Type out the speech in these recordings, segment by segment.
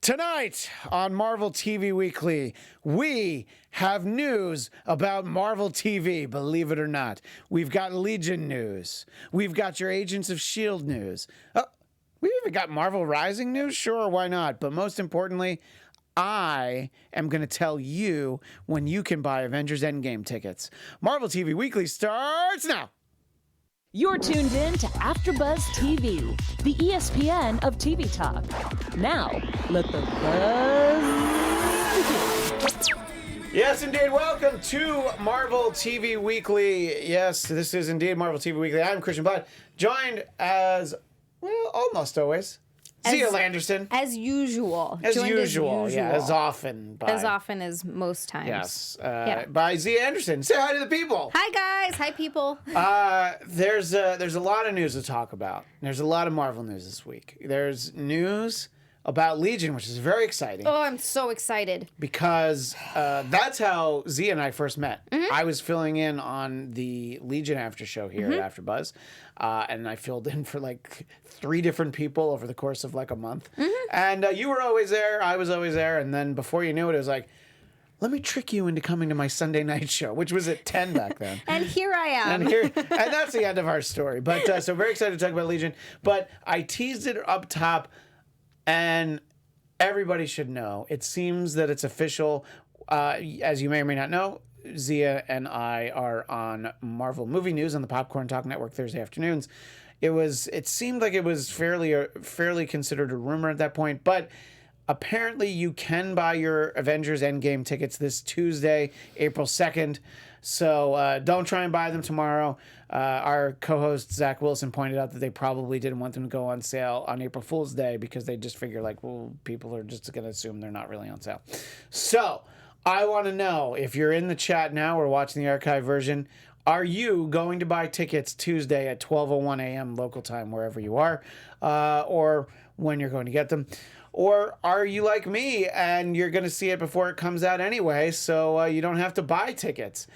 Tonight on Marvel TV Weekly, we have news about Marvel TV, believe it or not. We've got Legion news. We've got your Agents of S.H.I.E.L.D. news. We've even got Marvel Rising news? Sure, why not? But most importantly, I am going to tell you when you can buy Avengers Endgame tickets. Marvel TV Weekly starts now. You're tuned in to AfterBuzz TV, the ESPN of TV talk. Now, let the buzz begin. Yes, indeed. Welcome to Marvel TV Weekly. Yes, this is indeed Marvel TV Weekly. I'm Christian Bladt, joined as, well, almost always, Xia Anderson. As usual. As usual. Yeah, as often. As often as most times. Yes. By Xia Anderson. Say hi to the people. Hi, guys. Hi, people. There's a lot of news to talk about. There's a lot of Marvel news this week. There's news about Legion, which is very exciting. Oh, I'm so excited. Because that's how Xia and I first met. Mm-hmm. I was filling in on the Legion after show here at AfterBuzz. And I filled in for like 3 different people over the course of like a month. Mm-hmm. And you were always there. I was always there. And then before you knew it, it was like, let me trick you into coming to my Sunday night show, which was at 10 back then. And here I am. And that's the end of our story. But so very excited to talk about Legion. But I teased it up top. And everybody should know. It seems that it's official. As you may or may not know, Xia and I are on Marvel Movie News on the Popcorn Talk Network Thursday afternoons. It seemed like it was fairly considered a rumor at that point, but apparently you can buy your Avengers Endgame tickets this Tuesday, April 2nd. So don't try and buy them tomorrow. Our co-host Zach Wilson pointed out that they probably didn't want them to go on sale on April Fool's Day because they just figure like, well, people are just going to assume they're not really on sale. So I want to know if you're in the chat now or watching the archive version, are you going to buy tickets Tuesday at 12:01 a.m. local time, wherever you are, or when you're going to get them? Or are you like me and you're going to see it before it comes out anyway, so you don't have to buy tickets?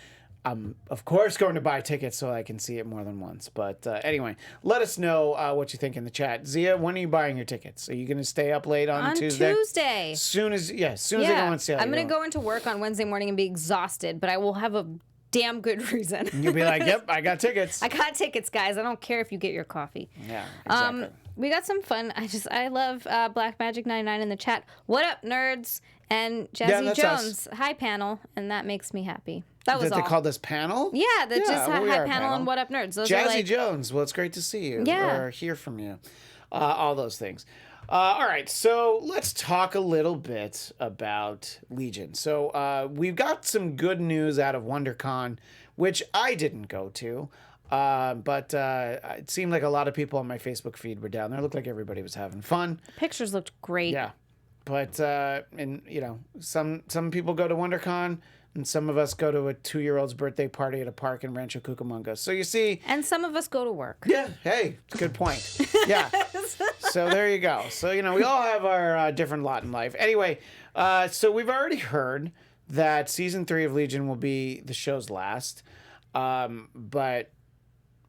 I'm, of course, going to buy tickets so I can see it more than once. But anyway, let us know what you think in the chat. Xia, when are you buying your tickets? Are you going to stay up late on Tuesday? On Tuesday. As soon as they go on sale. I'm going to go into work on Wednesday morning and be exhausted, but I will have a damn good reason. You'll be like, yep, I got tickets. I got tickets, guys. I don't care if you get your coffee. Yeah, exactly. We got some fun. I love Black Magic 99 in the chat. What up, nerds? And Jazzy Jones. Us. Hi, panel. And that makes me happy. That was all. They called this panel? Yeah, just hi, panel and what up, nerds. Those Jazzy Jones. Well, it's great to see you. Yeah. Or hear from you. All those things. All right, so let's talk a little bit about Legion. So we've got some good news out of WonderCon, which I didn't go to. But it seemed like a lot of people on my Facebook feed were down there. It looked like everybody was having fun. Pictures looked great. Yeah. But, and you know, some people go to WonderCon, and some of us go to a 2-year-old's birthday party at a park in Rancho Cucamonga. So you see... And some of us go to work. Yeah. Hey, good point. Yeah. So there you go. So, you know, we all have our different lot in life. Anyway, so we've already heard that season 3 of Legion will be the show's last. But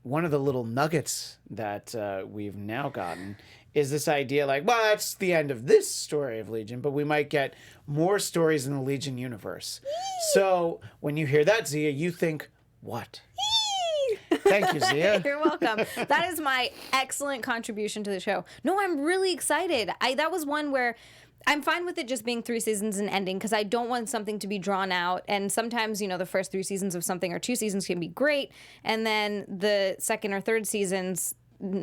one of the little nuggets that we've now gotten is this idea like, well, that's the end of this story of Legion, but we might get more stories in the Legion universe. So when you hear that, Xia, you think, what? Thank you, Xia. You're welcome. That is my excellent contribution to the show. No, I'm really excited. That was one where I'm fine with it just being 3 seasons and ending because I don't want something to be drawn out. And sometimes, you know, the first 3 seasons of something or 2 seasons can be great. And then the second or third seasons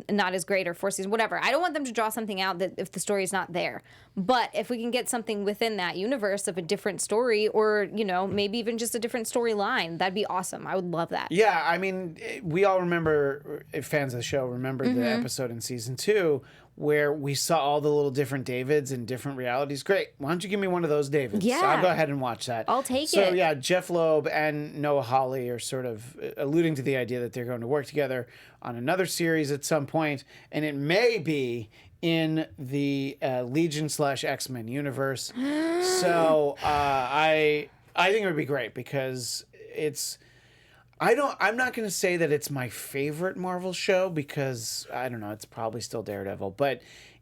not as great, or 4 seasons, whatever. I don't want them to draw something out that if the story is not there. But if we can get something within that universe of a different story, or, you know, maybe even just a different storyline, that'd be awesome. I would love that. Yeah, I mean, we all remember, fans of the show remember the episode in season 2 where we saw all the little different Davids in different realities. Great. Why don't you give me one of those Davids? Yeah. So I'll go ahead and watch that. I'll take it. So, yeah, Jeff Loeb and Noah Hawley are sort of alluding to the idea that they're going to work together on another series at some point, and it may be in the Legion/X-Men universe. So I think it would be great because it's... I'm not going to say that it's my favorite Marvel show because, I don't know, it's probably still Daredevil, but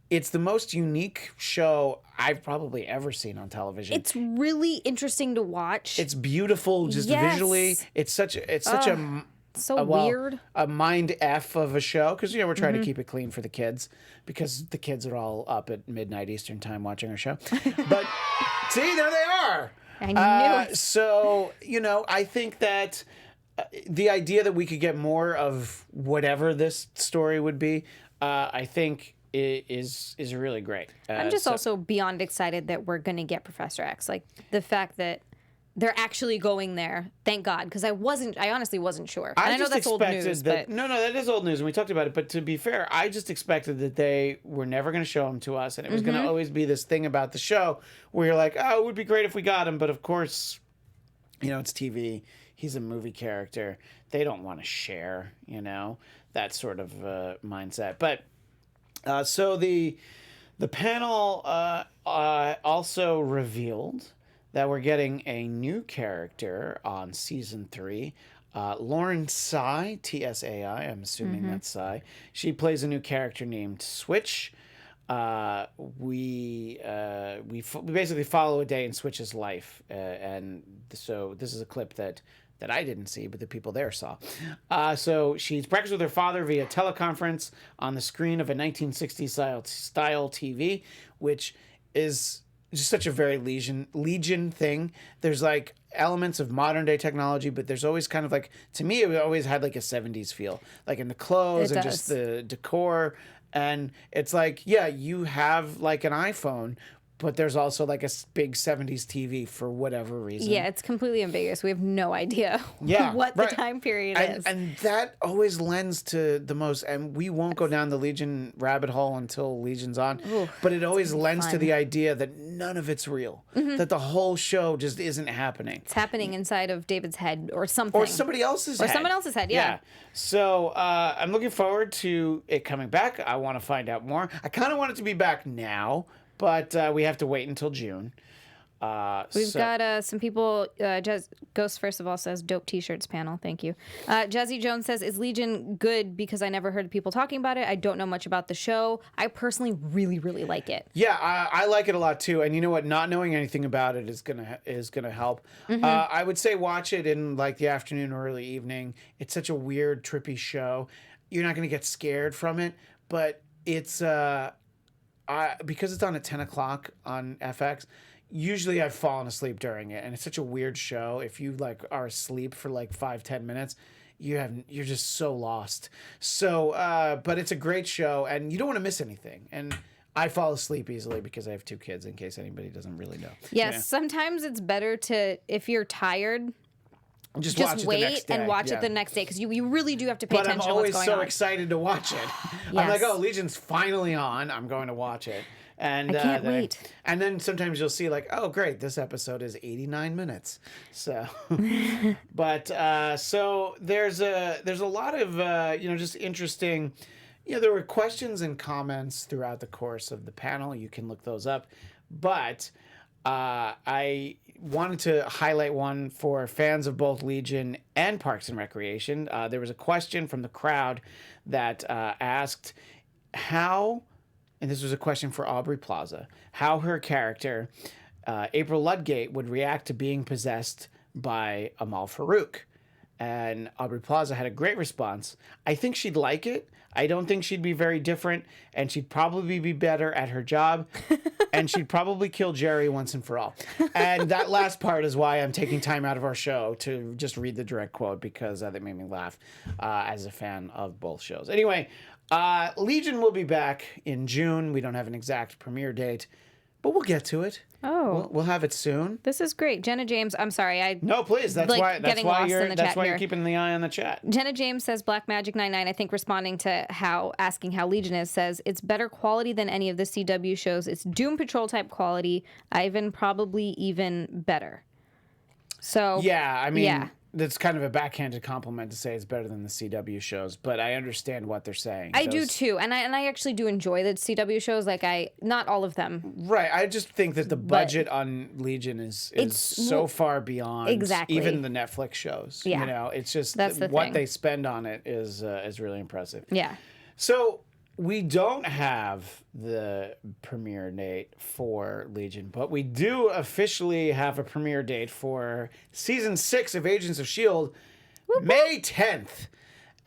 it's the most unique show I've probably ever seen on television. It's really interesting to watch. It's beautiful, just visually. It's such a weird. A mind F of a show, because we're trying to keep it clean for the kids, because the kids are all up at midnight Eastern time watching our show. But see, there they are. I knew it. So I think that the idea that we could get more of whatever this story would be, I think is really great. I'm just also beyond excited that we're going to get Professor X. Like the fact that they're actually going there. Thank God, because I honestly wasn't sure. And I know that's old news, but no, that is old news, and we talked about it. But to be fair, I just expected that they were never going to show him to us, and it was going to always be this thing about the show where you're like, oh, it would be great if we got him, but of course, it's TV. He's a movie character. They don't want to share, that sort of mindset. But so the panel also revealed that we're getting a new character on season 3. Lauren Tsai, Tsai, I'm assuming that's Tsai. She plays a new character named Switch. We basically follow a day in Switch's life. And so this is a clip that I didn't see, but the people there saw. So she's breakfast with her father via teleconference on the screen of a 1960s style TV, which is just such a very Legion thing. There's like elements of modern day technology, but there's always kind of like, to me, it always had like a 70s feel, like in the clothes and just the decor. And it's like, yeah, you have like an iPhone, but there's also like a big 70s TV for whatever reason. Yeah, it's completely ambiguous. We have no idea what the time period is. And that always lends to the most, and we won't go down the Legion rabbit hole until Legion's on, but it always lends to the idea that none of it's real, that the whole show just isn't happening. It's happening inside of David's head or something. Or somebody else's head. Or someone else's head, yeah. So I'm looking forward to it coming back. I want to find out more. I kind of want it to be back now, but we have to wait until June. We've got some people. Ghost, first of all, says, dope t-shirts panel. Thank you. Jazzy Jones says, is Legion good? Because I never heard people talking about it. I don't know much about the show. I personally really, really like it. Yeah, I like it a lot too. And you know what? Not knowing anything about it is gonna help. I would say watch it in like the afternoon or early evening. It's such a weird, trippy show. You're not gonna get scared from it, but it's because it's on at 10 o'clock on FX, usually I've fallen asleep during it, and it's such a weird show. If you like are asleep for like 5-10 minutes, you're just so lost. So but it's a great show, and you don't want to miss anything. And I fall asleep easily because I have 2 kids, in case anybody doesn't really know. Yes, sometimes it's better to, if you're tired, just watch it wait the next day. and watch it the next day, because you really do have to pay attention to what's going on. But I'm always so excited to watch it. I'm like, oh, Legion's finally on. I'm going to watch it. And I can't wait. And then sometimes you'll see like, oh, great, this episode is 89 minutes. So, but so there's a lot of just interesting. There were questions and comments throughout the course of the panel. You can look those up, but I wanted to highlight one for fans of both Legion and Parks and Recreation. There was a question from the crowd that asked how, and this was a question for Aubrey Plaza, how her character, April Ludgate, would react to being possessed by Amal Farouk. And Aubrey Plaza had a great response. I think she'd like it. I don't think she'd be very different, and she'd probably be better at her job, and she'd probably kill Jerry once and for all. And that last part is why I'm taking time out of our show to just read the direct quote, because that made me laugh as a fan of both shows. Anyway, Legion will be back in June. We don't have an exact premiere date, but we'll get to it. Oh, we'll have it soon. This is great. Jenna James, I'm sorry. No, please. That's why you're keeping the eye on the chat. Jenna James says Black Magic 99, I think responding to asking how Legion is, says it's better quality than any of the CW shows. It's Doom Patrol type quality. Ivan probably even better. So yeah, I mean, that's kind of a backhanded compliment to say it's better than the CW shows, but I understand what they're saying. I do too, and I actually do enjoy the CW shows. Like not all of them. Right. I just think that the budget on Legion is so far beyond even the Netflix shows. Yeah. It's just that's what they spend on it is really impressive. Yeah. So we don't have the premiere date for Legion, but we do officially have a premiere date for season 6 of Agents of S.H.I.E.L.D. May 10th.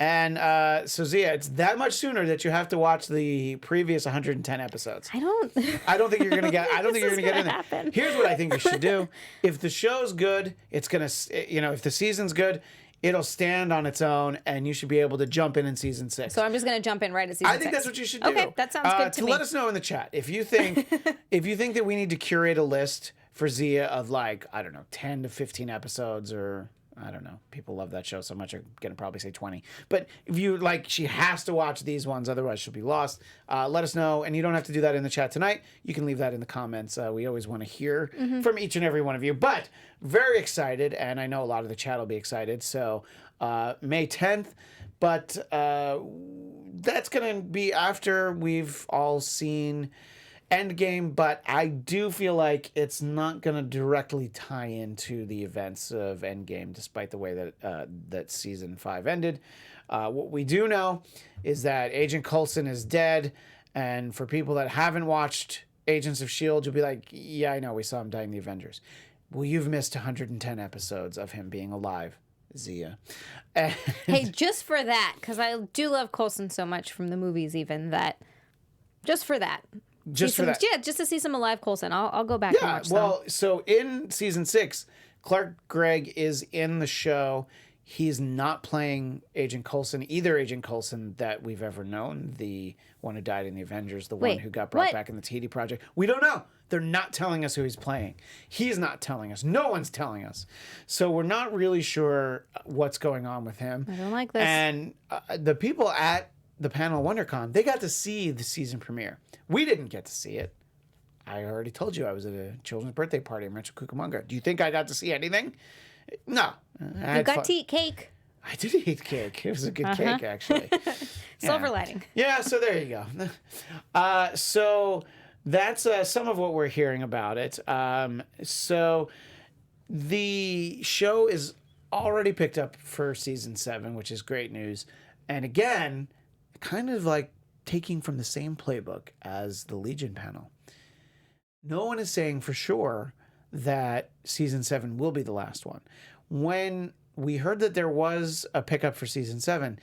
And so Zia, it's that much sooner that you have to watch the previous 110 episodes. I don't think you're gonna get. I don't think you're gonna get in there. happen. Here's what I think you should do. If the show's good, it's gonna. If the season's good, it'll stand on its own, and you should be able to jump in season 6. So I'm just gonna jump in right at season 6. I think that's what you should do. Okay, that sounds good to me. Let us know in the chat if you think that we need to curate a list for Zia of like, I don't know, 10 to 15 episodes, or I don't know. People love that show so much. I'm going to probably say 20. But if you like, she has to watch these ones, otherwise she'll be lost. Let us know. And you don't have to do that in the chat tonight. You can leave that in the comments. We always want to hear from each and every one of you. But very excited. And I know a lot of the chat will be excited. So May 10th. But that's going to be after we've all seen Endgame, but I do feel like it's not going to directly tie into the events of Endgame, despite the way that that season 5 ended. What we do know is that Agent Coulson is dead, and for people that haven't watched Agents of S.H.I.E.L.D., you'll be like, yeah, I know, we saw him die in the Avengers. Well, you've missed 110 episodes of him being alive, Zia. And Hey, just for that, because I do love Coulson so much from the movies, even that, just for that. Just for that. Yeah, just to see some alive Coulson. I'll go back and watch some. Well, so in season 6, Clark Gregg is in the show. He's not playing Agent Coulson, either Agent Coulson that we've ever known, the one who died in the Avengers, the one who got brought back in the Tahiti Project. We don't know. They're not telling us who he's playing. He's not telling us. No one's telling us. So we're not really sure what's going on with him. I don't like this. And the people at the panel WonderCon, they got to see the season premiere. We didn't get to see it. I already told you I was at a children's birthday party in Rancho Cucamonga. Do you think I got to see anything? No. You got to eat cake. I did eat cake. It was a good cake, actually. Silver lining. Yeah, so there you go. So that's some of what we're hearing about it. So the show is already picked up for season 7, which is great news. And again, kind of like taking from the same playbook as the Legion panel. No one is saying for sure that season 7 will be the last one. When we heard that there was a pickup for season 7,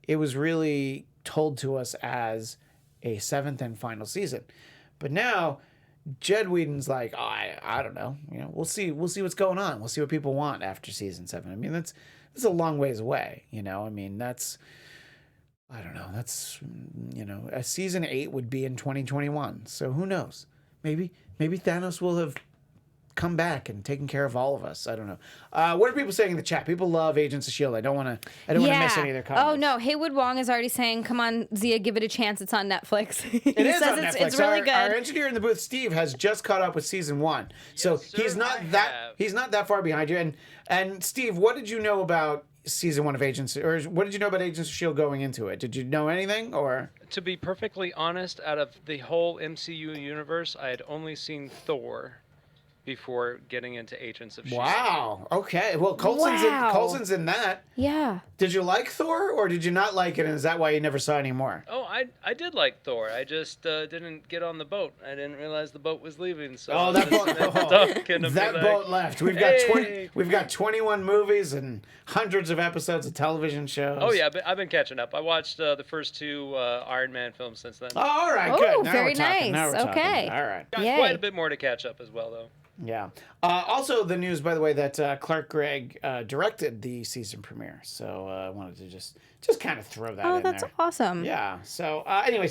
it was really told to us as a 7th and final season. But now Jed Whedon's like, oh, I don't know. We'll see what's going on. We'll see what people want after season 7. I mean, that's a long ways away. I mean, that's, I don't know. That's, a season 8 would be in 2021. So who knows? Maybe Thanos will have come back and taken care of all of us. I don't know. What are people saying in the chat? People love Agents of S.H.I.E.L.D. I don't want to miss any of their comments. Oh no, Haywood Wong is already saying, "Come on, Zia, give it a chance. It's on Netflix." It is on Netflix. It's really good. Our engineer in the booth, Steve, has just caught up with season 1, so he's not that far behind you. And Steve, what did you know about season 1 of Agents, or what did you know about Agents of S.H.I.E.L.D. going into it? Did you know anything, or? To be perfectly honest, out of the whole MCU universe, I had only seen Thor before getting into Agents of S.H.I.E.L.D. Wow. Okay. Well, Coulson's in that. Yeah. Did you like Thor, or did you not like it, and is that why you never saw any more? Oh, I did like Thor. I just didn't get on the boat. I didn't realize the boat was leaving. So that boat left. We've got 21 movies and hundreds of episodes of television shows. Oh yeah, I've been catching up. I watched the first 2 Iron Man films since then. Oh, all right, Oh, good. Now very we're talking. nice. Now we're Okay. talking. All right. Got Yay. quite a bit more to catch up as well, though. Yeah. Also, the news, by the way, that Clark Gregg directed the season premiere. So I wanted to just kind of throw that in there. Oh, that's awesome. Yeah. So anyway,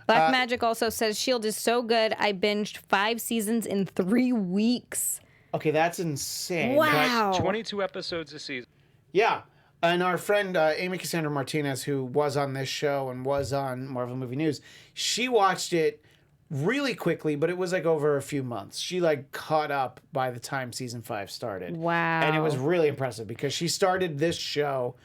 Black Magic also says S.H.I.E.L.D. is so good. I binged 5 seasons in 3 weeks. Okay, that's insane. Wow. 22 episodes a season. Yeah. And our friend Amy Cassandra Martinez, who was on this show and was on Marvel Movie News, she watched it really quickly, but it was like over a few months. She like caught up by the time season 5 started. Wow. And it was really impressive because she started this show,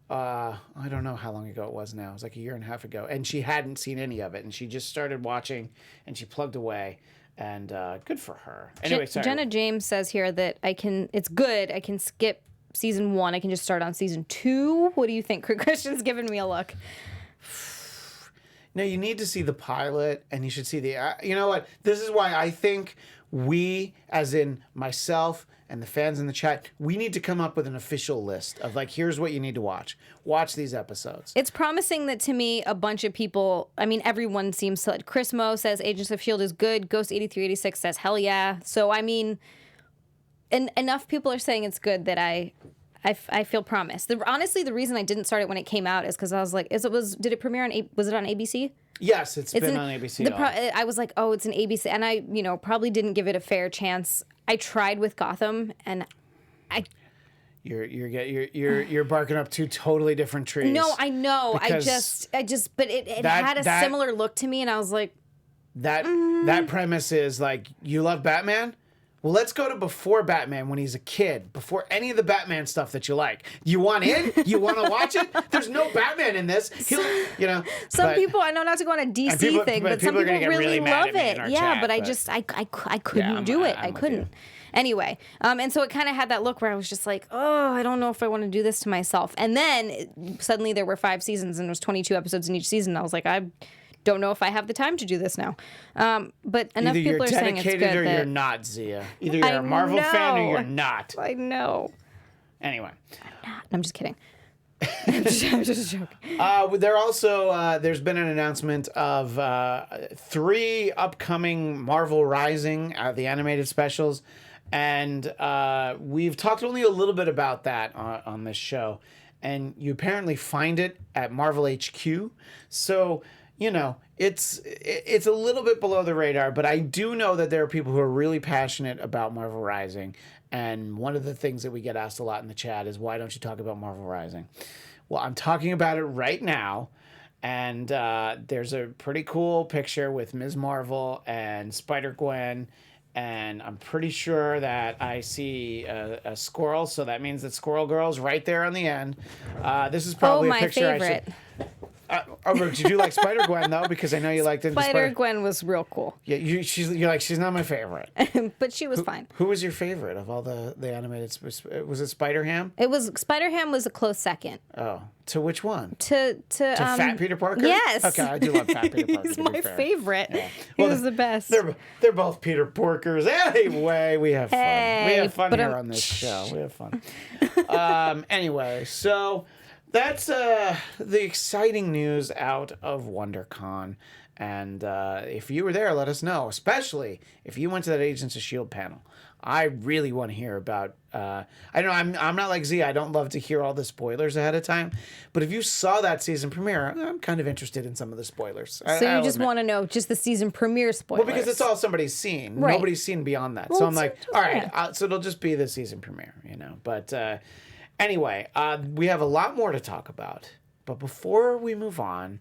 I don't know how long ago it was now. It was like a year and a half ago. And she hadn't seen any of it. And she just started watching and she plugged away. And good for her. Anyway, sorry. Jenna James says here that it's good. I can skip season 1. I can just start on season 2. What do you think? Christian's giving me a look. No, you need to see the pilot, and you should see the. You know what? This is why I think we, as in myself and the fans in the chat, we need to come up with an official list of like, here's what you need to watch. Watch these episodes. It's promising that to me, a bunch of people, I mean, everyone seems to. Chris Mo says Agents of S.H.I.E.L.D. is good. Ghost 8386 says hell yeah. So, I mean, enough people are saying it's good that I feel promised. Honestly, the reason I didn't start it when it came out is because I was like, did it premiere was it on ABC? Yes, it's been on ABC. I was like, oh, it's an ABC, and I, probably didn't give it a fair chance. I tried with Gotham, and you're barking up two totally different trees. No, I know. I just, but it had a similar look to me, and I was like, that premise is like, you love Batman. Well, let's go to before Batman when he's a kid, before any of the Batman stuff that you like. You want in? You want to watch it? There's no Batman in this. Some people, I know not to go on a DC thing, but some people really love it. Yeah, chat, but I couldn't do it. I couldn't. Anyway, and so it kind of had that look where I was just like, oh, I don't know if I want to do this to myself. And then suddenly there were 5 seasons and there was 22 episodes in each season. I was like, I don't know if I have the time to do this now. But enough Either people are saying it's good. Either you're dedicated or you're not, Zia. Either you're a Marvel fan or you're not. I know. Anyway. I'm not. I'm just kidding. I'm just joking. There also, there's been an announcement of 3 upcoming Marvel Rising, the animated specials. And we've talked only a little bit about that on this show. And you apparently find it at Marvel HQ. So, it's a little bit below the radar, but I do know that there are people who are really passionate about Marvel Rising. And one of the things that we get asked a lot in the chat is, why don't you talk about Marvel Rising? Well, I'm talking about it right now. And there's a pretty cool picture with Ms. Marvel and Spider-Gwen. And I'm pretty sure that I see a squirrel, so that means that Squirrel Girl's right there on the end. This is probably a picture favorite. Did you like Spider-Gwen, though? Because I know you liked it. Spider-Gwen was real cool. Yeah, you're like, she's not my favorite. But she was fine. Who was your favorite of all the animated? Was it Spider-Ham? Spider-Ham was a close second. Oh, to which one? To Fat Peter Parker? Yes. Okay, I do love Fat Peter Parker. He's my favorite. Yeah. He Well, was the best. They're both Peter Parkers. Anyway, we have fun. We have fun but here on this show. We have fun. Anyway, so that's the exciting news out of WonderCon. And if you were there, let us know, especially if you went to that Agents of S.H.I.E.L.D. panel. I really want to hear about. I don't know. I'm not like Z. I don't love to hear all the spoilers ahead of time. But if you saw that season premiere, I'm kind of interested in some of the spoilers. So you just want to know just the season premiere spoilers? Well, because it's all somebody's seen. Right. Nobody's seen beyond that. Well, so I'm like, all right. So it'll just be the season premiere, But anyway, we have a lot more to talk about. But before we move on,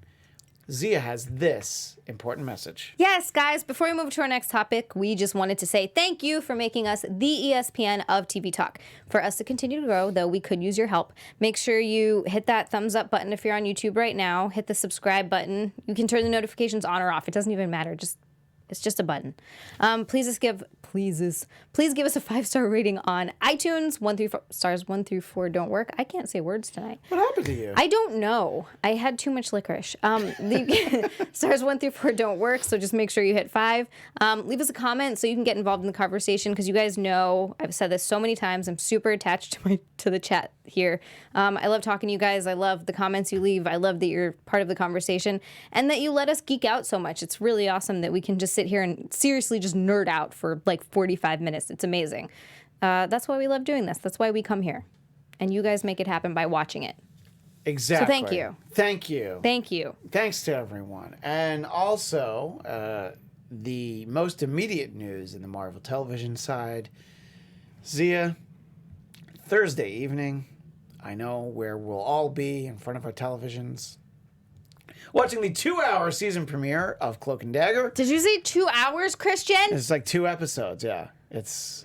Zia has this important message. Yes, guys, before we move to our next topic, we just wanted to say thank you for making us the ESPN of TV Talk. For us to continue to grow, though, we could use your help. Make sure you hit that thumbs up button if you're on YouTube right now. Hit the subscribe button. You can turn the notifications on or off. It doesn't even matter. It's just a button. Please give us a 5-star rating on iTunes. 1 through 4 stars 1 through 4 don't work. I can't say words tonight. What happened to you? I don't know. I had too much licorice. Stars 1 through 4 don't work, so just make sure you hit 5. Leave us a comment so you can get involved in the conversation, because you guys know I've said this so many times. I'm super attached to the chat here. I love talking to you guys. I love the comments you leave. I love that you're part of the conversation and that you let us geek out so much. It's really awesome that we can just sit here and seriously just nerd out for like 45 minutes. It's amazing. That's why we love doing this. That's why we come here. And you guys make it happen by watching it. Exactly. So thank you. Thank you. Thank you. Thanks to everyone. And also, the most immediate news in the Marvel television side, Zia, Thursday evening, I know where we'll all be in front of our televisions, watching the 2-hour season premiere of Cloak and Dagger. Did you say 2 hours, Christian? It's like 2 episodes, yeah. It's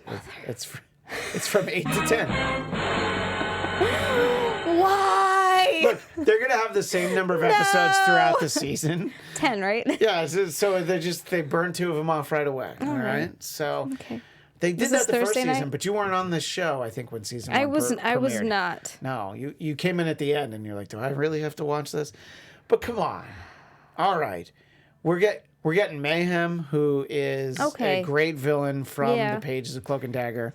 from 8 to 10. Why? Look, they're going to have the same number of episodes throughout the season. 10, right? Yeah, so they burn 2 of them off right away. All right? So okay. They did that the first Thursday season, night? but you weren't on this show, I think, when season 1 I was premiered. not. No, you came in at the end and you're like, do I really have to watch this? But come on. All right. We're getting Mayhem, who is a great villain from the pages of Cloak and Dagger.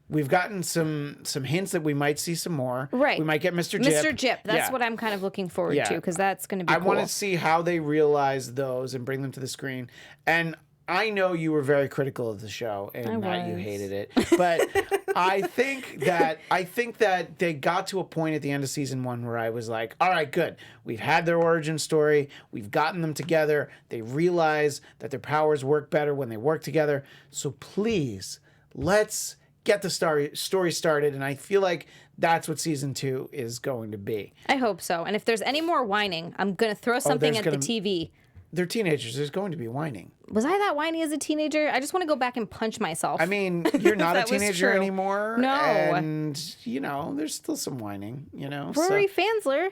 We've gotten some hints that we might see some more. Right. We might get Mr. Jip. Mr. Jip. That's what I'm kind of looking forward to, because that's going to be cool. I want to see how they realize those and bring them to the screen. And I know you were very critical of the show and that you hated it. But I think that they got to a point at the end of season 1 where I was like, all right, good. We've had their origin story. We've gotten them together. They realize that their powers work better when they work together. So please, let's get the story started. And I feel like that's what season 2 is going to be. I hope so. And if there's any more whining, I'm going to throw something at the TV. They're teenagers. There's going to be whining. Was I that whiny as a teenager? I just want to go back and punch myself. I mean, you're not a teenager anymore. No. And, there's still some whining, Rory Fansler,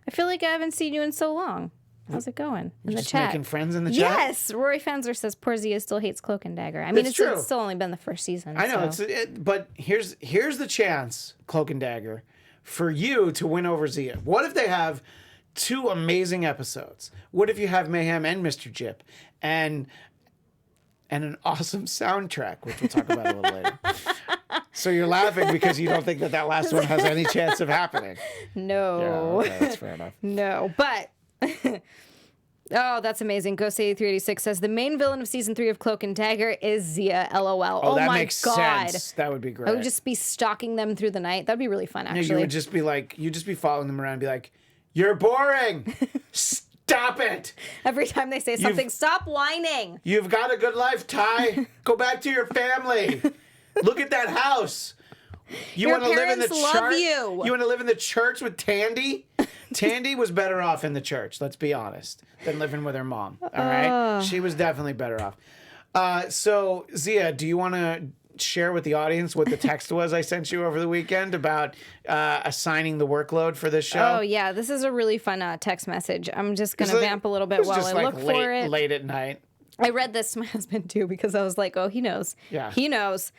I feel like I haven't seen you in so long. How's it going in the chat? Making friends in the chat? Yes. Rory Fansler says poor Zia still hates Cloak and Dagger. I mean, it's still only been the first season. I know. But here's the chance, Cloak and Dagger, for you to win over Zia. What if they have 2 amazing episodes? What if you have Mayhem and Mr. Jip and an awesome soundtrack, which we'll talk about a little later? So you're laughing because you don't think that last one has any chance of happening. No. Yeah, okay, that's fair enough. No, but... Oh, that's amazing. Ghost8386 says the main villain of season 3 of Cloak and Dagger is Zia. LOL. Oh, that my makes God. sense. That would be great. I would just be stalking them through the night. That'd be really fun, actually. You would just be like, you'd just be following them around and be like, you're boring. Stop it. Every time they say something, stop whining. You've got a good life, Ty. Go back to your family. Look at that house. You want to live in the church? You want to live in the church with Tandy? Tandy was better off in the church, let's be honest, than living with her mom. All right? She was definitely better off. So, Zia, do you want to share with the audience what the text was I sent you over the weekend about assigning the workload for this show? Oh, yeah. This is a really fun text message. I'm just going to vamp a little bit while I look for it. Late at night. I read this to my husband, too, because I was like, oh, he knows. Yeah. He knows.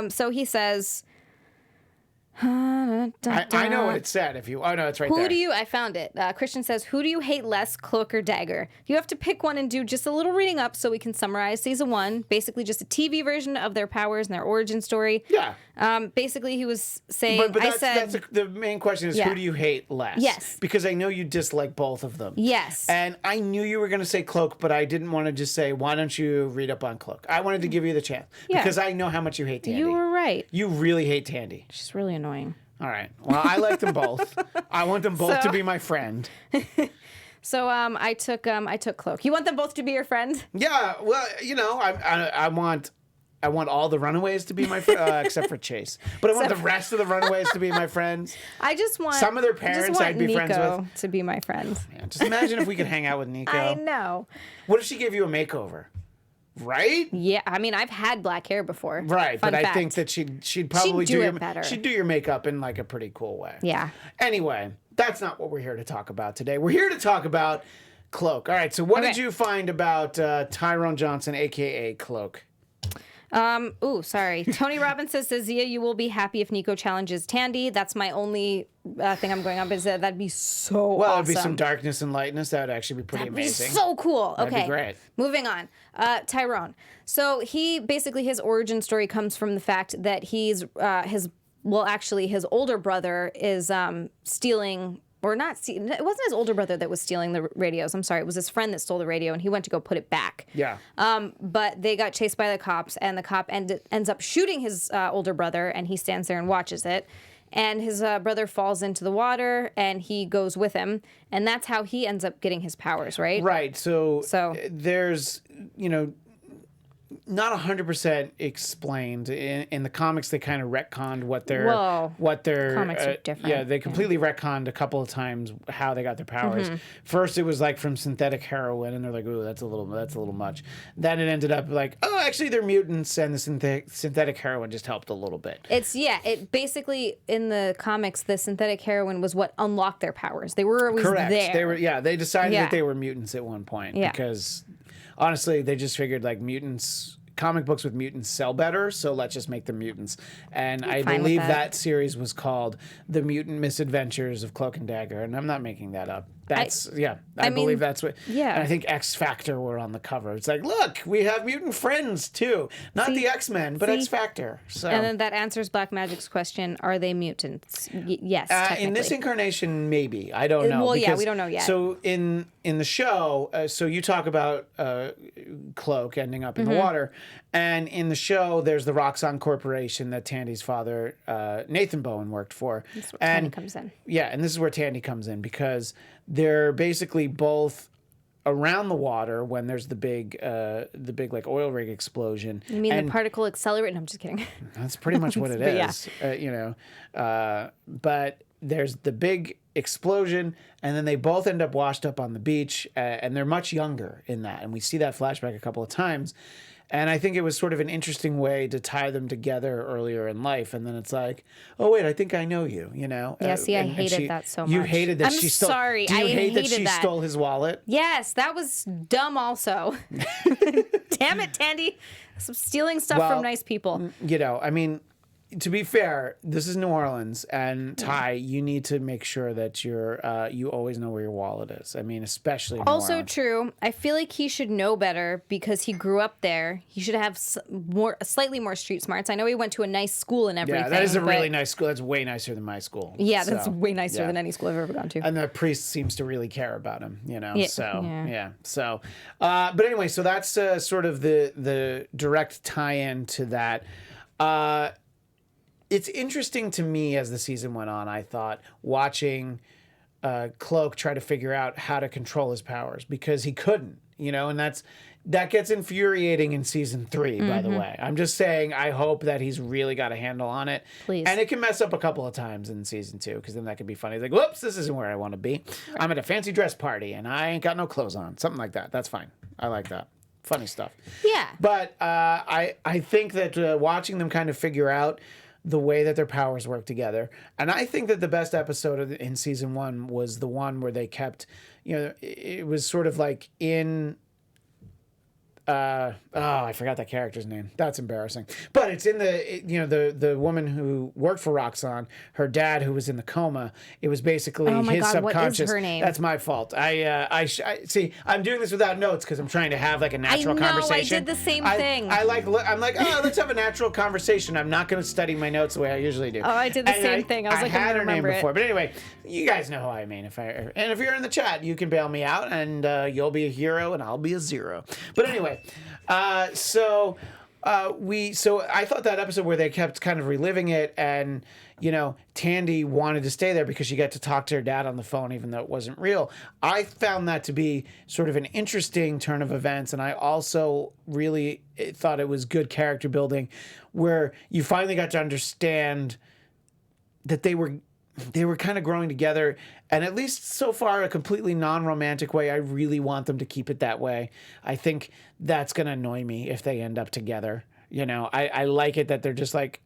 So he says... I know what it said. Oh no, it's right there. I found it. Christian says, who do you hate less, Cloak or Dagger? You have to pick one and do just a little reading up so we can summarize season 1. Basically just a TV version of their powers and their origin story. Yeah. Basically he was saying, that's the main question is, who do you hate less? Yes. Because I know you dislike both of them. Yes. And I knew you were going to say Cloak, but I didn't want to just say, why don't you read up on Cloak? I wanted to give you the chance. Yeah. Because I know how much you hate Tandy. You were right. You really hate Tandy. She's really annoying. All right. Well, I like them both. I want them both to be my friend. So I took Cloak. You want them both to be your friend? Yeah. Well, I want all the Runaways to be my friend, except for Chase. But I want the rest of the Runaways to be my friends. I just want some of their parents I'd be Nico friends with to be my friend. Man, just imagine if we could hang out with Nico. I know. What if she gave you a makeover? Right? Yeah, I mean, I've had black hair before. Right, but I think that she'd probably do it better. She'd do your makeup in like a pretty cool way. Yeah. Anyway, that's not what we're here to talk about today. We're here to talk about Cloak. All right, so what did you find about Tyrone Johnson, aka Cloak? Sorry. Tony Robbins says, Zia, you will be happy if Nico challenges Tandy. That's my only thing I'm going on, but that'd be so awesome. Well, it'd be some darkness and lightness. That would actually be pretty amazing. So cool. That'd be great. Moving on. Tyrone. So his origin story comes from the fact that his older brother is stealing... Or not, it wasn't his older brother that was stealing the radios. I'm sorry. It was his friend that stole the radio, and he went to go put it back. Yeah. But they got chased by the cops, and the cop ends up shooting his older brother, and he stands there and watches it. And his brother falls into the water, and he goes with him. And that's how he ends up getting his powers, right? Right. So there's, not 100% explained. In the comics, they kind of retconned what their comics are different. Yeah, they completely retconned a couple of times how they got their powers. Mm-hmm. First, it was like from synthetic heroin, and they're like, "Ooh, that's a little much." Then it ended up like, "Oh, actually, they're mutants, and the synthetic heroin just helped a little bit." It basically in the comics, the synthetic heroin was what unlocked their powers. They were always there. They decided that they were mutants at one point because. Honestly, they just figured like comic books with mutants sell better, so let's just make them mutants. And I believe that series was called The Mutant Misadventures of Cloak and Dagger, and I'm not making that up. That's I mean, believe that's what. yeah. And I think X Factor were on the cover. It's like, look, we have mutant friends too. Not the X-Men, but X Factor. So. And then that answers Black Magic's question: are they mutants? Yes. In this incarnation, maybe. I don't know. Well, yeah, we don't know yet. So in the show, so you talk about Cloak ending up in the water, and in the show, there's the Roxxon Corporation that Tandy's father, Nathan Bowen, worked for. That's where Tandy comes in. Yeah, and this is where Tandy comes in because they're basically both around the water when there's the big like oil rig explosion. You mean the particle accelerator? No, I'm just kidding. That's pretty much what it is. But there's the big explosion, and then they both end up washed up on the beach, and they're much younger in that. And we see that flashback a couple of times. And I think it was sort of an interesting way to tie them together earlier in life. And then it's like, oh, wait, I think I know you, Yeah, see, I hated that so much. You hated that I'm she stole... sorry, Do you I hate that hated she that. stole his wallet? Yes, that was dumb also. Damn it, Tandy. Stealing stuff from nice people. I mean... To be fair, this is New Orleans, and Ty, you need to make sure that you always know where your wallet is. I mean, especially in New Also Orleans. true. I feel like he should know better because he grew up there. He should have slightly more street smarts. I know he went to a nice school and everything. Yeah, that is a really nice school. That's way nicer than my school. Yeah, that's way nicer than any school I've ever gone to. And the priest seems to really care about him, Yeah, So yeah. So, but anyway, so that's sort of the direct tie-in to that. It's interesting to me as the season went on, I thought, watching Cloak try to figure out how to control his powers because he couldn't, and that gets infuriating in season 3, by the way. I'm just saying, I hope that he's really got a handle on it. Please. And it can mess up a couple of times in season 2 because then that could be funny. He's like, whoops, this isn't where I want to be. I'm at a fancy dress party and I ain't got no clothes on. Something like that. That's fine. I like that. Funny stuff. Yeah. But I think that watching them kind of figure out the way that their powers work together. And I think that the best episode in season 1 was the one where they kept, it was sort of like in... I forgot that character's name. That's embarrassing. But it's in the woman who worked for Roxxon, her dad who was in the coma. It was basically his subconscious. What is her name? That's my fault. I see. I'm doing this without notes because I'm trying to have like a natural conversation. I did the same thing. I'm like, oh, let's have a natural conversation. I'm not going to study my notes the way I usually do. Oh, I did the same thing. I was like, I had her name remember before, it. but anyway, you guys know who I mean. If you're in the chat, you can bail me out, and you'll be a hero, and I'll be a zero. But anyway. So I thought that episode where they kept kind of reliving it and, Tandy wanted to stay there because she got to talk to her dad on the phone, even though it wasn't real. I found that to be sort of an interesting turn of events. And I also really thought it was good character building where you finally got to understand that they were kind of growing together, and at least so far a completely non-romantic way. I really want them to keep it that way. I think that's going to annoy me if they end up together. I like it that they're just like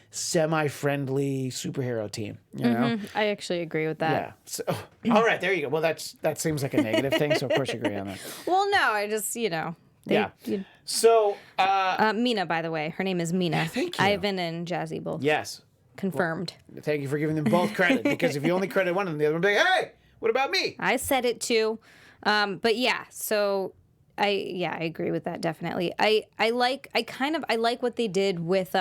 semi-friendly superhero team. I actually agree with that. Yeah. So, all right, there you go. Well, that seems like a negative thing, so of course you agree on that. Well, no, I just, Yeah. So, Mina, by the way, her name is Mina. Thank you. Ivan and Jazzy both. Yes. Confirmed. Thank you for giving them both credit, because if you only credit one of them, the other one would be like, hey, what about me? I said it too. But yeah, so I agree with that definitely. I like what they did with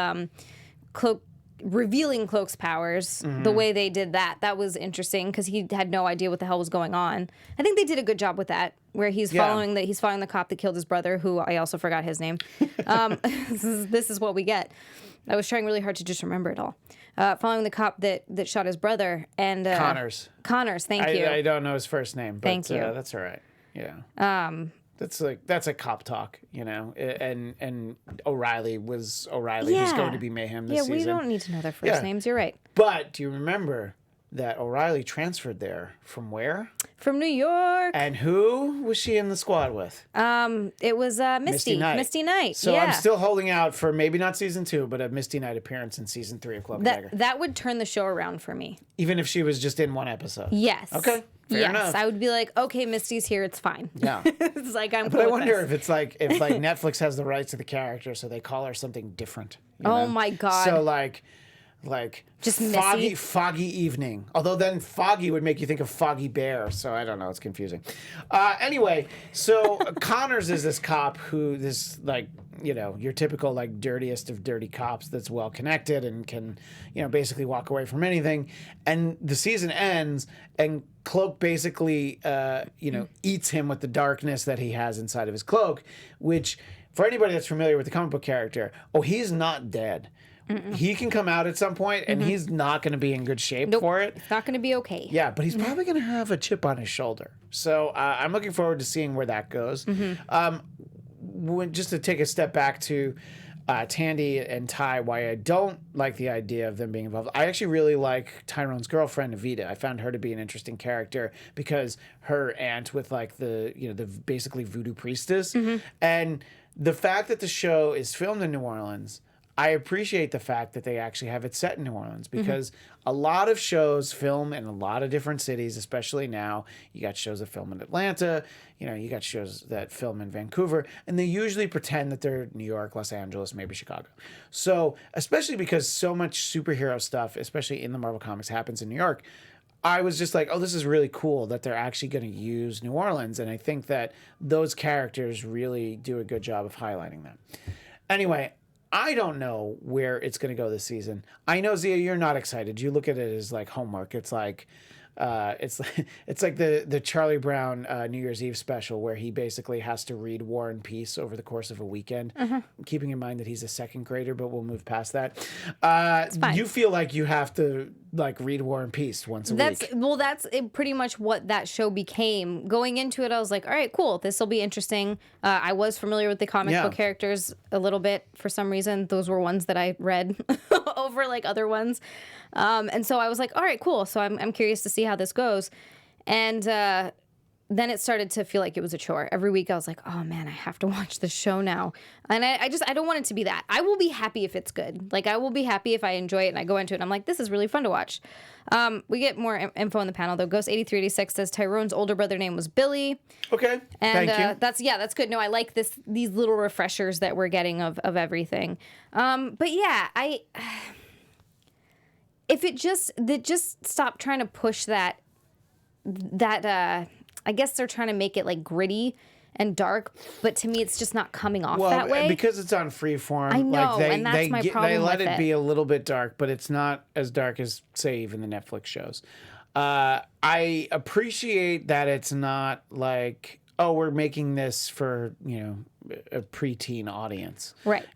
Cloak revealing Cloak's powers. The way they did that was interesting because he had no idea what the hell was going on. I think they did a good job with that, where he's following the cop that killed his brother, who I also forgot his name. This is what we get. I was trying really hard to just remember it all. Following the cop that shot his brother and Connors, thank you. I don't know his first name, but Thank you. That's all right. Yeah. That's a cop talk, and O'Reilly who's going to be Mayhem this season. We don't need to know their first names. You're right. But do you remember that O'Reilly transferred there from where? From New York. And who was she in the squad with? It was Misty Knight. So I'm still holding out for maybe not season 2, but a Misty Knight appearance in season 3 of Cloak Dagger. That would turn the show around for me. Even if she was just in one episode. Yes. Okay. Fair enough. I would be like, okay, Misty's here, it's fine. Yeah. It's like I'm. But I wonder if it's like Netflix has the rights to the character, so they call her something different. Oh my god. So like like Just foggy evening. Although then foggy would make you think of Foggy Bear, so I don't know, it's confusing. Anyway, so Connors is this cop who this like, you know, your typical like dirtiest of dirty cops that's well connected and can, you know, basically walk away from anything. And the season ends and Cloak basically eats him with the darkness that he has inside of his cloak, which for anybody that's familiar with the comic book character, he's not dead. He can come out at some point, and he's not going to be in good shape for it. It's not going to be okay. Yeah, but he's probably going to have a chip on his shoulder. So I'm looking forward to seeing where that goes. Just to take a step back to Tandy and Ty, why I don't like the idea of them being involved. I actually really like Tyrone's girlfriend, Evita. I found her to be an interesting character because her aunt with like the basically voodoo priestess. And the fact that the show is filmed in New Orleans, I appreciate the fact that they actually have it set in New Orleans because a lot of shows film in a lot of different cities, especially now. You got shows that film in Atlanta, you got shows that film in Vancouver, and they usually pretend that they're New York, Los Angeles, maybe Chicago. So, especially because so much superhero stuff, especially in the Marvel Comics, happens in New York, I was just like, oh, this is really cool that they're actually going to use New Orleans. And I think that those characters really do a good job of highlighting that. Anyway, I don't know where it's going to go this season. I know, Zia, you're not excited. You look at it as like homework. It's like the Charlie Brown New Year's Eve special where he basically has to read War and Peace over the course of a weekend, keeping in mind that he's a second grader, but we'll move past that. You feel like you have to like read War and Peace once a week. That's pretty much what that show became. Going into it, I was like, all right, cool. This will be interesting. I was familiar with the comic book characters a little bit for some reason. Those were ones that I read over like other ones. And so I was like, all right, cool. So I'm curious to see how this goes. And then it started to feel like it was a chore. Every week I was like, oh man, I have to watch this show now. And I don't want it to be that. I will be happy if it's good. Like I will be happy if I enjoy it and I go into it and I'm like, this is really fun to watch. We get more info in the panel though. Ghost 8386 says Tyrone's older brother name was Billy. Okay. And thank you. That's good. No, I like these little refreshers that we're getting of everything. But yeah, if it just stop trying to push that I guess they're trying to make it like gritty and dark, but to me it's just not coming off that way. Because it's on Freeform. I know, and that's my problem. They let with it be a little bit dark, but it's not as dark as, say, even the Netflix shows. I appreciate that it's not like, oh, we're making this for, a preteen audience. Right.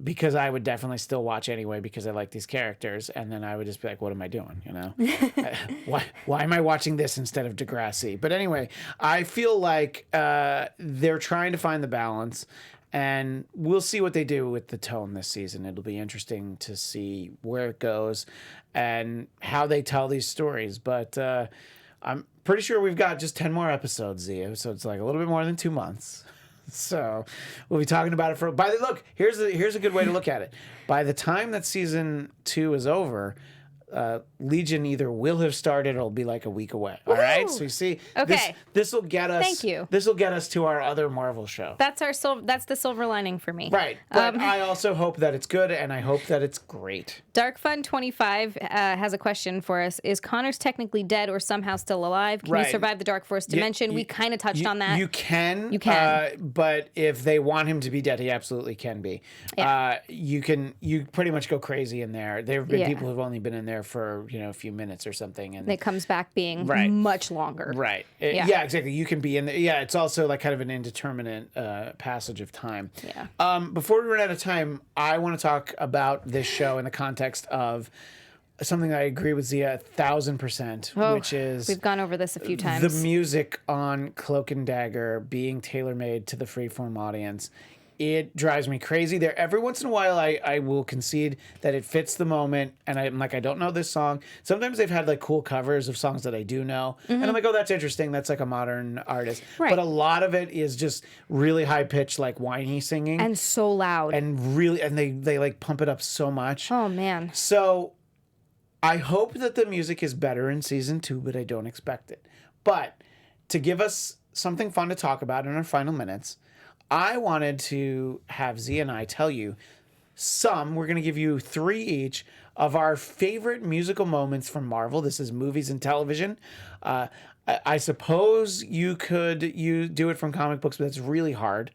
Because I would definitely still watch anyway because I like these characters, and then I would just be like, what am I doing, why am I watching this instead of Degrassi? But anyway, I feel like they're trying to find the balance, and we'll see what they do with the tone this season. It'll be interesting to see where it goes and how they tell these stories, but I'm pretty sure we've got just 10 more episodes, Zia, so it's like a little bit more than 2 months. So we'll be talking about it look, here's a good way to look at it. By the time that season 2 is over, Legion either will have started or it'll be like a week away. All right. So you see, okay. This will get us. Thank you. This will get us to our other Marvel show. That's the silver lining for me. Right. But I also hope that it's good, and I hope that it's great. Dark-Fun25 has a question for us. Is Connors technically dead or somehow still alive? Can he survive the Dark Force dimension? We kind of touched on that. You can. But if they want him to be dead, he absolutely can be. Yeah. You pretty much go crazy in there. There have been people who've only been in there for a few minutes or something, and it comes back being much longer. Right. Yeah, exactly. You can be in there. Yeah, it's also like kind of an indeterminate passage of time. Yeah. Before we run out of time, I want to talk about this show in the context of something I agree with Zia 1,000%, which is we've gone over this a few times. The music on Cloak and Dagger being tailor-made to the Freeform audience. It drives me crazy. There, every once in a while, I will concede that it fits the moment, and I'm like, I don't know this song. Sometimes they've had like cool covers of songs that I do know, and I'm like, oh, that's interesting. That's like a modern artist. Right. But a lot of it is just really high pitched, like whiny singing, and so loud, and really, and they like pump it up so much. Oh man. So I hope that the music is better in season 2, but I don't expect it. But to give us something fun to talk about in our final minutes, I wanted to have Zia and I tell you we're going to give you 3 each of our favorite musical moments from Marvel. This is movies and television. I suppose you do it from comic books, but that's really hard.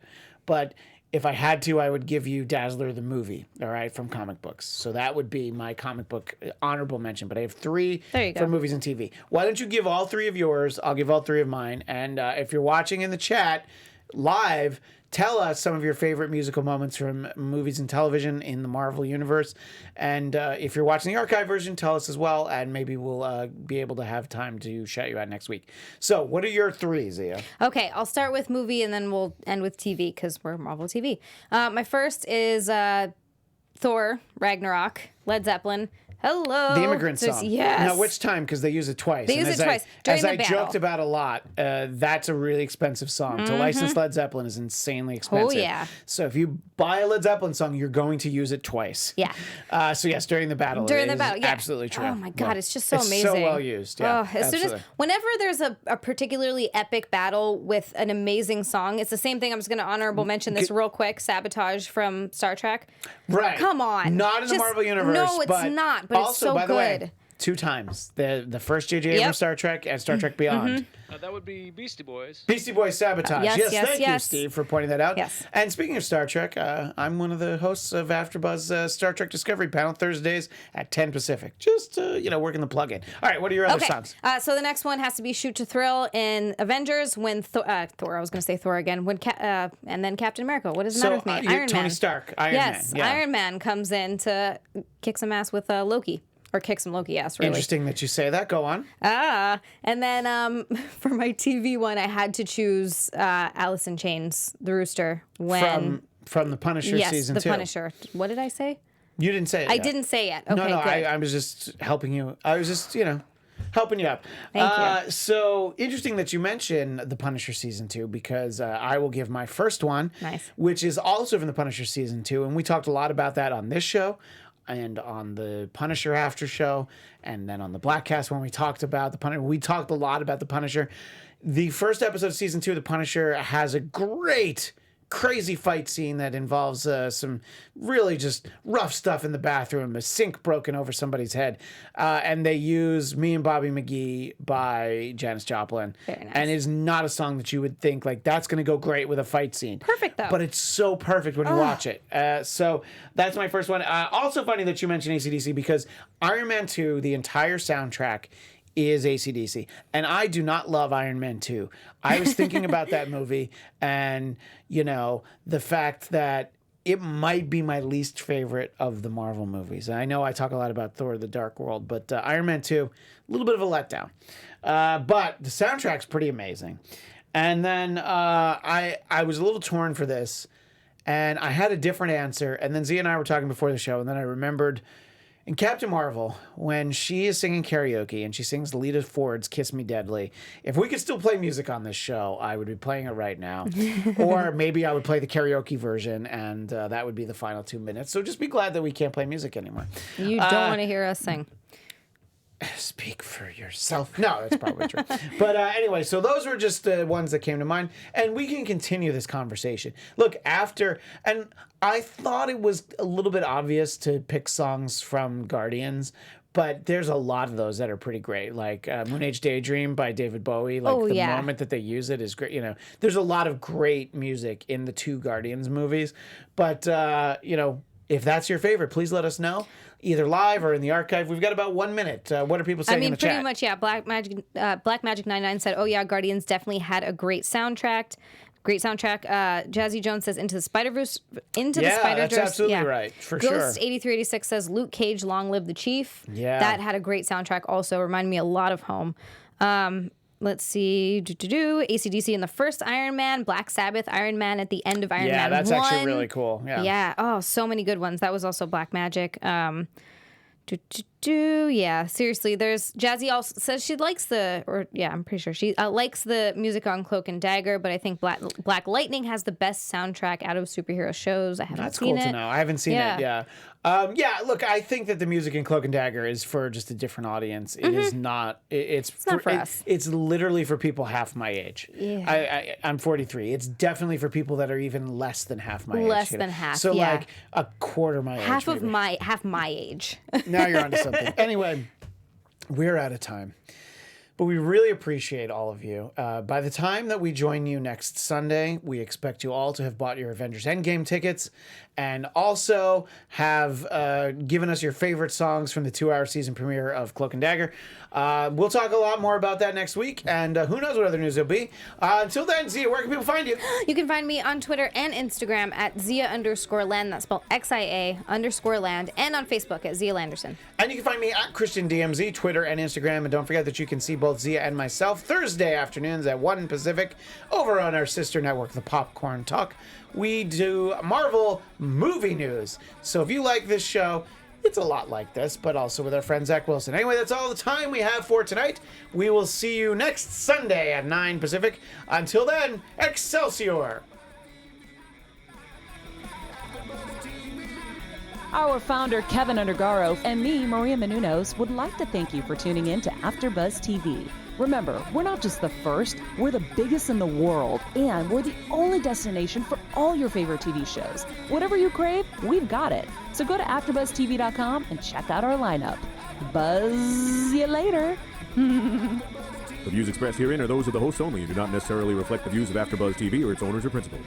But if I had to, I would give you Dazzler the movie, all right, from comic books. So that would be my comic book honorable mention. But I have 3 for movies and TV. Why don't you give all 3 of yours? I'll give all 3 of mine. And if you're watching in the chat live, tell us some of your favorite musical moments from movies and television in the Marvel Universe. And if you're watching the archive version, tell us as well. And maybe we'll be able to have time to shout you out next week. So what are your 3, Xia? Okay, I'll start with movie and then we'll end with TV because we're Marvel TV. My first is Thor, Ragnarok, Led Zeppelin. Hello. The Immigrant Song. Yes. Now, which time? Because they use it twice. They use it twice. During As the I battle. joked about a lot, that's a really expensive song. To license Led Zeppelin is insanely expensive. Oh, yeah. So if you buy a Led Zeppelin song, you're going to use it twice. Yeah. So yes, during the battle. During it the is battle, yeah. Absolutely true. Oh my God, Yeah. it's just so It's amazing. so well used. Yeah. Oh, as soon as whenever there's a particularly epic battle with an amazing song, it's the same thing. I'm just going to honorable mention this real quick. Sabotage from Star Trek. Right. Come on. Not in the Marvel Universe. No, it's but not. But also, it's so by the good. way, 2 times. The first J.J. Abrams Star Trek and Star Trek Beyond. That would be Beastie Boys. Beastie Boys Sabotage. Yes, Thank you, yes. Steve, for pointing that out. Yes. And speaking of Star Trek, I'm one of the hosts of AfterBuzz Star Trek Discovery Panel Thursdays at 10 Pacific. Just, working the plug-in. All right, what are your other songs? So the next one has to be Shoot to Thrill in Avengers when Thor, I was going to say Thor again, when and then Captain America. What does the matter with me? Iron Tony Man. Stark, Iron Yes, Man. Yeah. Iron Man comes in to kick some ass with Loki. Or kick some Loki ass, really. Interesting that you say that. Go on. And then for my TV one, I had to choose Alice in Chains, the Rooster. From the Punisher season 2. Yes, the Punisher. What did I say? You didn't say it I yet. didn't say it. Okay, No, good. I was just helping you. I was just, helping you out. Thank you. So interesting that you mention the Punisher season 2 because I will give my first one, Nice. which is also from the Punisher season 2, and we talked a lot about that on this show, and on the Punisher after show, and then on the Blackcast when we talked about the Punisher. We talked a lot about the Punisher. The first episode of season 2 of the Punisher has a great, crazy fight scene that involves some really just rough stuff in the bathroom, a sink broken over somebody's head, and they use Me and Bobby McGee by Janis Joplin. Very nice. And it's not a song that you would think like that's going to go great with a fight scene. Perfect, though. But it's so perfect when you watch it. So that's my first one. Also funny that you mentioned AC/DC because Iron Man 2, the entire soundtrack is AC/DC. And I do not love Iron Man 2. I was thinking about that movie and, the fact that it might be my least favorite of the Marvel movies. I know I talk a lot about Thor: The Dark World, but Iron Man 2, a little bit of a letdown. But the soundtrack's pretty amazing. And then I was a little torn for this, and I had a different answer. And then Xia and I were talking before the show, and then I remembered in Captain Marvel, when she is singing karaoke and she sings Lita Ford's Kiss Me Deadly, if we could still play music on this show, I would be playing it right now. Or maybe I would play the karaoke version, and that would be the final 2 minutes. So just be glad that we can't play music anymore. You don't want to hear us sing. Speak for yourself. No, that's probably true. But anyway, so those were just the ones that came to mind. And we can continue this conversation. Look, and I thought it was a little bit obvious to pick songs from Guardians, but there's a lot of those that are pretty great. Like Moon Age Daydream by David Bowie. Like moment that they use it is great. There's a lot of great music in the 2 Guardians movies. But, if that's your favorite, please let us know, either live or in the archive. We've got about 1 minute. What are people saying in the chat? Pretty much, yeah. Black Magic 99 said, "Oh yeah, Guardians definitely had a great soundtrack." Jazzy Jones says, "Into the Spider-Verse." That's absolutely right, for sure. Ghost 8386 says, "Luke Cage, Long Live the Chief." Yeah, that had a great soundtrack. Also, reminded me a lot of Home. Let's see. AC/DC in the first Iron Man, Black Sabbath, Iron Man at the end of Iron Man 1. Yeah, that's actually really cool. Yeah. Yeah. Oh, so many good ones. That was also Black Magic. Yeah, seriously, there's Jazzy also says she likes I'm pretty sure she likes the music on Cloak and Dagger, but I think Black Lightning has the best soundtrack out of superhero shows. I haven't seen it. That's cool to know. I haven't seen it. Yeah. Yeah, look, I think that the music in Cloak and Dagger is for just a different audience. It is not. It's not for us. It's literally for people half my age. Yeah. I'm 43. It's definitely for people that are even less than half my age. Less than half, So yeah. like a quarter my age. Half maybe. my age. Now you're onto something. Anyway, we're out of time. But we really appreciate all of you. By the time that we join you next Sunday, we expect you all to have bought your Avengers Endgame tickets and also have given us your favorite songs from the 2-hour season premiere of Cloak and Dagger. We'll talk a lot more about that next week, and who knows what other news there'll be. Until then, Zia, where can people find you? You can find me on Twitter and Instagram at Zia_Land. That's spelled XIA_Land. And on Facebook at Zia Landerson. And you can find me at Christian DMZ, Twitter and Instagram. And don't forget that you can see both Zia and myself Thursday afternoons at 1 Pacific over on our sister network, The Popcorn Talk. We do Marvel movie news. So if you like this show, it's a lot like this, but also with our friend Zach Wilson. Anyway, that's all the time we have for tonight. We will see you next Sunday at 9 Pacific. Until then, Excelsior! Our founder, Kevin Undergaro, and me, Maria Menounos, would like to thank you for tuning in to AfterBuzz TV. Remember, we're not just the first, we're the biggest in the world, and we're the only destination for all your favorite TV shows. Whatever you crave, we've got it. So go to AfterBuzzTV.com and check out our lineup. Buzz you later. The views expressed herein are those of the hosts only and do not necessarily reflect the views of AfterBuzz TV or its owners or principals.